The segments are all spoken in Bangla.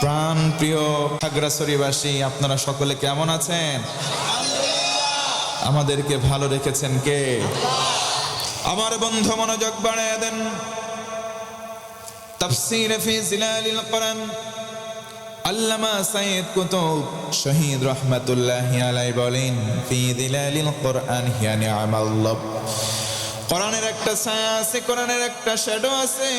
প্রাণ প্রিয় খাগড়াছড়িবাসী, আপনারা সকলে কেমন আছেন? আমাদেরকে ভালো রেখেছেন কে? আমার বন্ধু মনোযোগ বাড়ায় দেন। তাফসীর ফি জিলালিল কোরআন আল্লামা সাইয়্যিদ কুতুব শহীদ রাহমাতুল্লাহি আলাইহি বলেন, ফি জিলালিল কোরআন হিয়া নি'মাল্লাহ। কোরআনের একটা ছায়া আছে, কোরআনের একটা শ্যাডো আছে।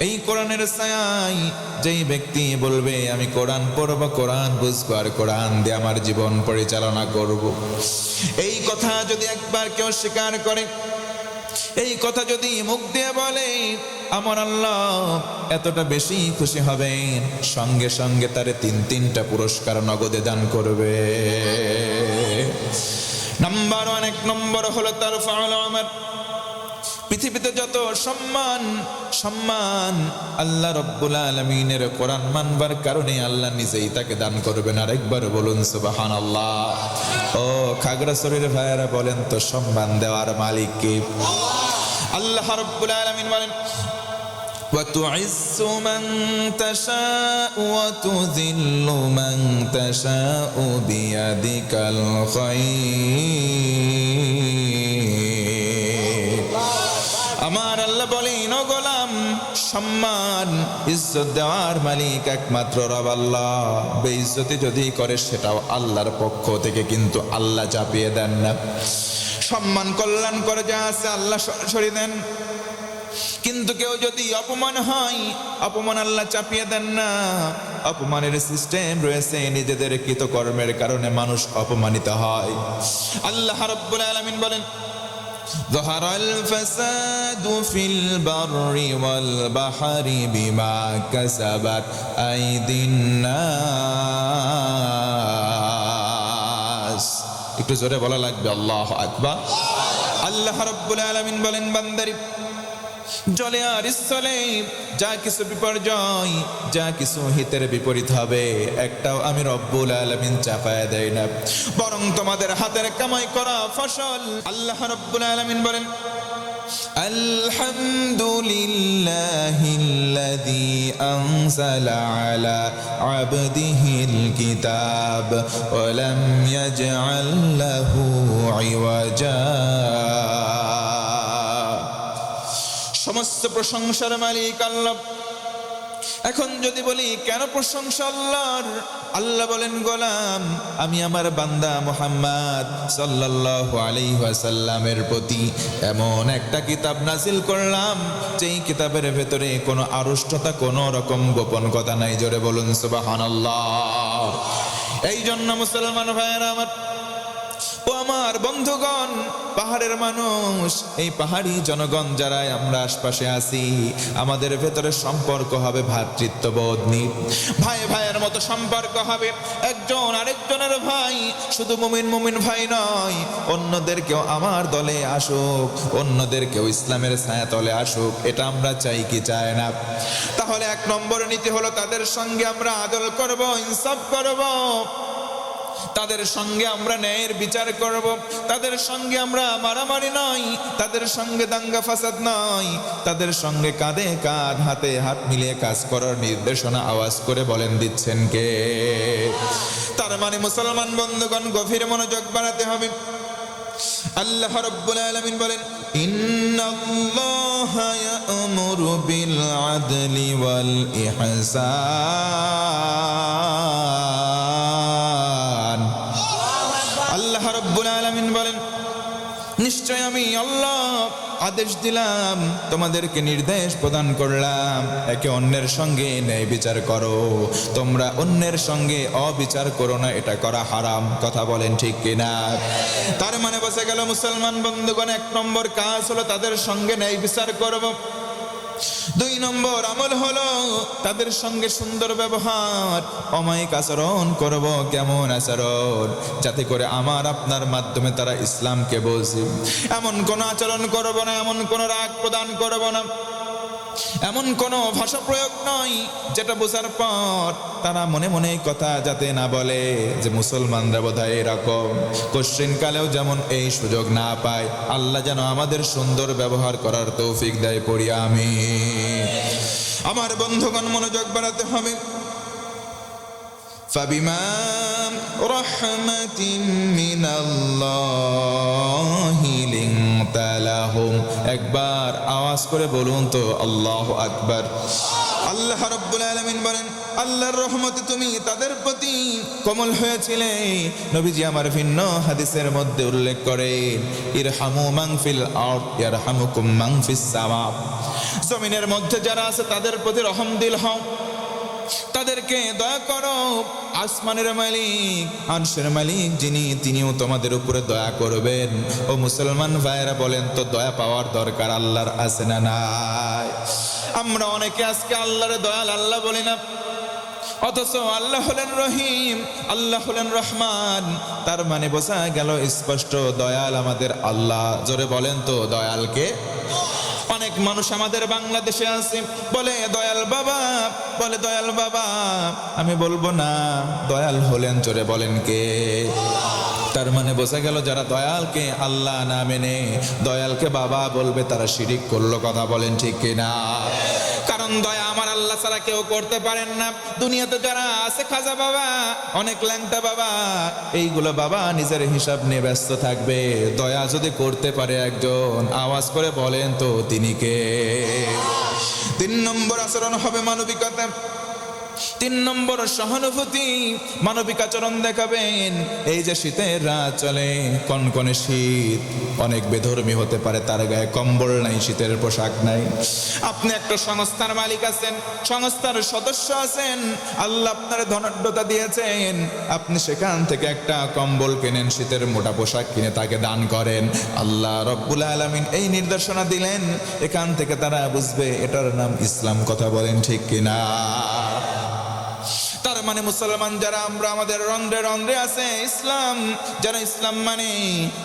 এই কোরআনের ছায়ায় যেই ব্যক্তি বলবে আমি কোরআন পড়ব, কোরআন বুঝবো, আর কোরআন দিয়ে আমার জীবন পরিচালনা করব, এই কথা যদি একবার কেউ স্বীকার করে, এই কথা যদি মুখ দিয়ে বলে, আমার আল্লাহ এতটা বেশি খুশি হবেন, সঙ্গে সঙ্গে তারে তিনটা পুরস্কার নগদে দান করবে। নাম্বার 1, এক নম্বর হলো তার ফাউল আমার। পৃথিবীতে যত সম্মান আল্লাহ রব্বুল আলামিনের কোরআন মানবার কারণে আল্লাহ নিজেই তাকে দান করবেন। আরেকবার বলুন সুবহানাল্লাহ। ও খাগড়াছড়ির ভাইয়েরা বলেন তো, সম্মান দেওয়ার মালিক কে? আল্লাহ রব্বুল আলামিন বলেন, ওয়া তুইজ্জু মান তাশাউ ওয়া তুযিল্লু মান তাশাউ বিয়াদিকাল খায়র। আমার আল্লাহ বলেন, ও গোলাম, সম্মান ইজ্জত দেওয়ার মালিক একমাত্র রব আল্লাহ। বেইজ্জতি যদি করে সেটাও আল্লাহর পক্ষ থেকে, কিন্তু আল্লাহ চাপিয়ে দেন না। সম্মান কল্যাণ করে যা আছে আল্লাহ সরাসরি দেন, কিন্তু কেউ যদি অপমান হয়, অপমান আল্লাহ চাপিয়ে দেন না। অপমানের সিস্টেম রয়েছে, নিজেদের কৃতকর্মের কারণে মানুষ অপমানিত হয়। আল্লাহ রাব্বুল আলামিন বলেন, ظهر الفساد في البر والبحر بما كسبت أيدي الناس। একটু জোরে বলা লাগবে, আল্লাহু আকবার। আল্লাহ রাব্বুল আলামিন বলেন, বান্দারে, জলে আর স্থলে যা কিছু বিপর্যয়, যা কিছু হিতের বিপরীত হবে, একটাও আমি রব্বুল আলামিন চাপায় দেয় না, বরং তোমাদের হাতের কামাই করা ফসল। আল্লাহ রব্বুল আলামিন বলেন, আলহামদুলিল্লাহিল্লাযী আনজালা আলা আবদিহিল কিতাব ওয়া লাম ইয়াজআল লাহু ইওয়াজা। সমস্ত প্রশংসার মালিক আল্লাহ। এখন যদি বলি কেন প্রশংসা আল্লাহর, আল্লাহ বলেন, গোলাম, আমি আমার বান্দা মুহাম্মদ সাল্লাল্লাহু আলাইহি ওয়াসাল্লামের প্রতি এমন একটা কিতাব নাজিল করলাম, যেই কিতাবের ভেতরে কোনো আড়ষ্টতা, কোনো রকম গোপন কথা নাই। জোরে বলুন সুবহানাল্লাহ। এই জন্য মুসলমান ভাইয়েরা আমার, ও আমার বন্ধুগণ, পাহাড়ের মানুষ, এই পাহাড়ি জনগণ যারা আমরা আশপাশে আছি, আমাদের ভেতরে সম্পর্ক হবে ভ্রাতৃত্ববোধ নিয়ে, ভাই ভাইয়ের মতো সম্পর্ক হবে। একজন আরেকজনের ভাই, শুধু মুমিন ভাই নয়, অন্যদেরকেও আমার দলে আসুক, অন্যদেরকেও ইসলামের ছায়াতলে আসুক, এটা আমরা চাই কি চাই না? তাহলে 1 নম্বর নীতি হলো, তাদের সঙ্গে আমরা আদল করব, ইনসাফ করব, তাদের সঙ্গে আমরা ন্যায়ের বিচার করব, তাদের সঙ্গে আমরা মারামারি নয়, তাদের সঙ্গে দাঙ্গা ফাসাদ নয়, তাদের সঙ্গে কাঁধে কাঁধ, হাতে হাত মিলিয়ে কাজ করার নির্দেশনা আওয়াজ করে বলেন দিচ্ছেন কে? তার মানে মুসলমান বন্ধুগণ, গভীর মনোযোগ বাড়াতে হবে। আল্লাহ রাব্বুল আলামিন বলেন, ইন্নাল্লাহা ইয়া'মুরু বিল আদলি ওয়াল ইহসান। আল্লাহ রাব্বুল আলামিন বলেন, নিশ্চয় আমি আল্লাহ আদেশ দিলাম, তোমাদেরকে নির্দেশ প্রদান করলাম, একে অন্যের সঙ্গে ন্যায় বিচার করো, তোমরা অন্যের সঙ্গে অবিচার করো না, এটা করা হারাম। কথা বলেন ঠিক কিনা? তার মানে বসে গেল মুসলমান বন্ধুগণ, 1 নম্বর কাজ হলো তাদের সঙ্গে ন্যায় বিচার করব। 2 নম্বর আমল হলো তাদের সঙ্গে সুন্দর ব্যবহার, অমায়িক আচরণ করব। কেমন আচরণ? যাতে করে আমার আপনার মাধ্যমে তারা ইসলামকে বোঝে। এমন কোন আচরণ করব না, এমন কোন রাগ প্রদান করব না, এমন কোন ভাষা প্রয়োগ নয় যেটা বোঝার পর তারা মনে মনে কথা যাতে না বলে যে মুসলমানরা বোধহয় এরকম। কোশ্চিন কালেও যেমন এই সুযোগ না পায়, আল্লাহ যেন আমাদের সুন্দর ব্যবহার করার তৌফিক দেয়, পড়ি আমিন। আমার বন্ধুগণ, মনোযোগ বাড়াতে হবে। ফাবিমা রাহমাতিম মিনাল্লাহি লিনতা লাহুম। একবার আওয়াজ করে বলুন তো আল্লাহু আকবার। আল্লাহ রাব্বুল আলামিন বলেন, আল্লাহর রহমতে তুমি তাদের প্রতি কোমল হয়েছিলে। নবীজি আমার ভিন্ন হাদিসের মধ্যে উল্লেখ করেন, ইরহামু মান ফিল আরদ ইয়ারহামুকুম মান ফিস সামা। জমিনের মধ্যে যারা আছে তাদের প্রতি রহমদিল হও, তাদেরকে দয়া করো। আসমানের মালিক, আরশের মালিক যিনি, তিনিও তোমাদের উপরে দয়া করবেন। ও মুসলমান ভাইয়েরা বলেন তো, দয়া পাওয়ার দরকার আল্লাহর আছে না নাই? আমরা অনেকে আজকে আল্লাহর দয়াল আল্লাহ বলি না, অথচ আল্লাহ হলেন রহিম, আল্লাহ হলেন রহমান। তার মানে বোঝা গেল স্পষ্ট, দয়াল আমাদের আল্লাহ। জোরে বলেন তো দয়ালকে। অনেক মানুষ আমাদের বাংলাদেশে আছে, বলে দয়াল বাবা, বলে দয়াল বাবা। আমি বলবো না, দয়াল হলেন, জোরে বলেন কে? তার মানে বোঝা গেল, যারা দয়ালকে আল্লাহ না মেনে দয়ালকে বাবা বলবে, তারা শিরিক করলো। কথা বলেন ঠিক কিনা? কারণ দয়া আমার আল্লাহ ছাড়া কেউ করতে পারেন না। দুনিয়াতে যারা আছে খাজা বাবা, অনেক ল্যাংটা বাবা, এইগুলো বাবা নিজের হিসাব নিয়ে ব্যস্ত থাকবে। দয়া যদি করতে পারে একজন, আওয়াজ করে বলেন তো তিনি কে? 3 নম্বর আচরণ হবে মানবিকতা। 3 নম্বর সহানুভূতি, মানবিক আচরণ দেখাবেন। এই যে শীতের রাত চলে, কনকনে শীত, অনেক বেধর্মী হতে পারে, তার গায়ে কম্বল নাই, শীতের পোশাক নাই। আপনি একটা সংস্থার মালিক আছেন, সংস্থার সদস্য আছেন, আল্লাহ আপনার ধনাঢ্যতা দিয়েছেন, আপনি সেখান থেকে একটা কম্বল কেনেন, শীতের মোটা পোশাক কিনে তাকে দান করেন। আল্লাহ রব্বুল আলামিন এই নির্দেশনা দিলেন, এখান থেকে তারা বুঝবে এটার নাম ইসলাম। কথা বলেন ঠিক কিনা? তার মানে মুসলমান যারা আমরা, আমাদের রন্ধ্রে রন্ধ্রে আছে ইসলাম, যারা ইসলাম মানে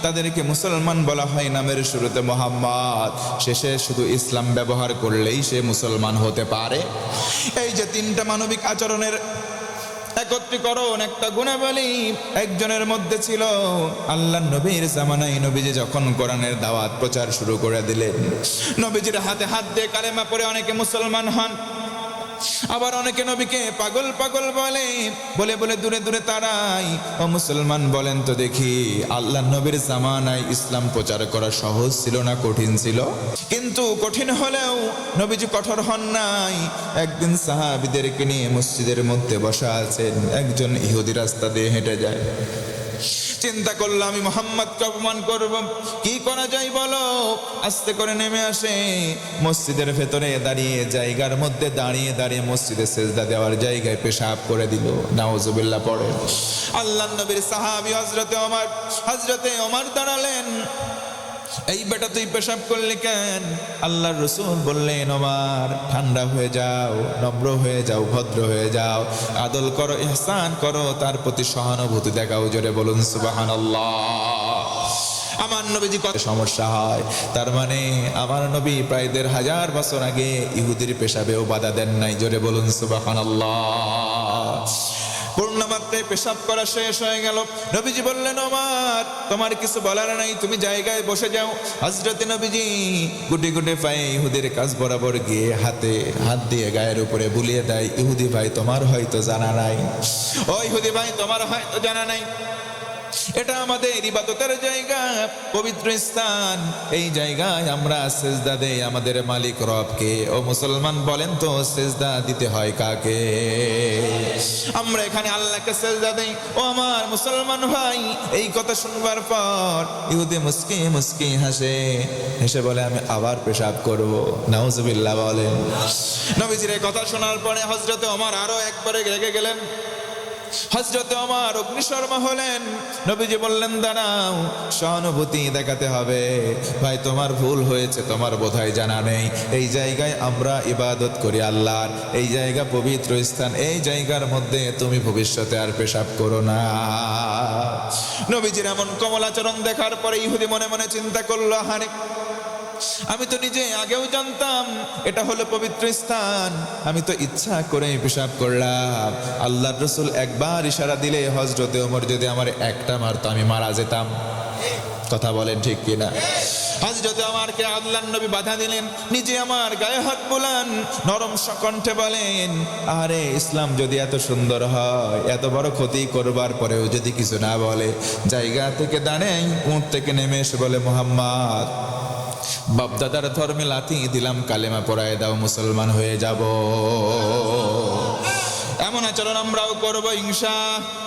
তাদেরকে মুসলমান বলা হয়। নামের শুরুতে মোহাম্মদ, শেষে শুধু ইসলাম ব্যবহার করলেই সে মুসলমান হতে পারে। এই যে 3টা মানবিক আচরণের একত্রীকরণ, একটা গুণাবলী একজনের মধ্যে ছিল। আল্লাহ নবীর জামানায় নবীজি যখন কোরআনের দাওয়াত প্রচার শুরু করে দিলেন, নবীজির হাতে হাত দিয়ে কালেমা পড়ে অনেকে মুসলমান হন। আবার অনেকে নবীকে পাগল পাগল বলে, বলে বলে দূরে দূরে তারাই। ও মুসলমান বলেন তো দেখি, আল্লাহ নবীর জামানায় ইসলাম প্রচার করা সহজ ছিল না কঠিন ছিল? কিন্তু কঠিন হলেও নবীজি কঠোর হন নাই। একদিন সাহাবীদেরকে নিয়ে মসজিদের মধ্যে বসা আছেন, একজন ইহুদি রাস্তা দিয়ে হেঁটে যায়। চিন্তা করলো, আমি মুহাম্মদকে অপমান করব, কি করা যায় বলো? আস্তে করে নেমে আসে, মসজিদের ভেতরে দাঁড়িয়ে, জায়গার মধ্যে দাঁড়িয়ে দাঁড়িয়ে মসজিদে সেজদা দেওয়ার জায়গায় পেশাব করে দিল। নাউজুবিল্লাহ পড়ে। আল্লাহ নবীর সাহাবী হযরতে ওমর দাঁড়ালেন, এই বেটা তুই পেশাব করলি কেন? আল্লাহর রাসূল বললেন, ওমর ঠান্ডা হয়ে যাও, নম্র হয়ে যাও, ভদ্র হয়ে যাও, আদল করো, ইহসান করো, তার প্রতি সহানুভূতি দেখাও। জোরে বলুন সুবহানাল্লাহ। আমার নবীজি কত সমস্যা হয়। তার মানে আমার নবী প্রায় 1500 বছর আগে ইহুদির পেশাবেও বাধা দেন নাই। জোরে বলুন সুবহানাল্লাহ। পূর্ণমাত্রায় পেশাব করা শেষ হয়ে গেল। নবীজি বললেন, ওমর তোমার কিছু বলার নাই, তুমি জায়গায় বসে যাও। হযরতে নবীজি গুটি গুটি পায়ে ইহুদির কাছ বরাবর গিয়ে হাতে হাত দিয়ে গায়ের উপরে বুলিয়ে দেয়। ইহুদি ভাই, তোমার হয়তো জানা নাই, ও ইহুদি ভাই, তোমার হয়তো জানা নাই, এটা আমাদের ইবাদতের জায়গা, পবিত্র স্থান। এই জায়গায় আমরা সেজদা দেই আমাদের মালিক রবকে। ও মুসলমান বলেন তো, সেজদা দিতে হয় কাকে? আমরা এখানে আল্লাহকে সেজদা দেই। ও আমার মুসলমান ভাই, এই কথা শুনবার পর ইহুদি মুস্কি মুস্কি হেসে বলে, আমি আবার পেশাব করব। নাউজুবিল্লাহ বলেন। নবীজির এই কথা শোনার পরে হযরতে ওমর আরো একবারে রেগে গেলেন। হযরতে ওমর অগ্নিশর্মা হলেন। নবীজি বললেন, দাঁড়াও, সহানুভূতি দেখাতে হবে। ভাই তোমার ভুল হয়েছে, তোমার বোধহয় জানা নেই, এই জায়গায় আমরা ইবাদত করি আল্লাহর, এই জায়গা পবিত্র স্থান, এই জায়গার মধ্যে তুমি ভবিষ্যতে আর পেশাব করো না। নবীজির এমন কোমল আচরণ দেখার পরে ইহুদি মনে মনে চিন্তা করলো, আরে আমি তো নিজে আগেও জানতাম এটা হলো পবিত্র স্থান, আমি তো ইচ্ছা করে পেশাব করলাম। আল্লাহর রাসূল একবার ইশারা দিলে হযরতে ওমর যদি আমার একটা মারতো, আমি মারা যেতাম। কথা বলেন ঠিক কিনা? হযরত ওমরকে আল্লাহর নবী বাধা দিলেন, নিজে আমার গায়ে হাত বুলান, নরম কণ্ঠে বলেন, আরে ইসলাম যদি এত সুন্দর হয়, এত বড় ক্ষতি করবার পরেও যদি কিছু না বলে, জায়গা থেকে দাঁড়াই উঠ থেকে নেমে এসে বলে, মুহাম্মদ বাপদাদার ধর্মে লাথি দিলাম, কালেমা পড়ায় দাও, মুসলমান হয়ে যাব। এমন আচরণ আমরাও করবো ইনশাআল্লাহ।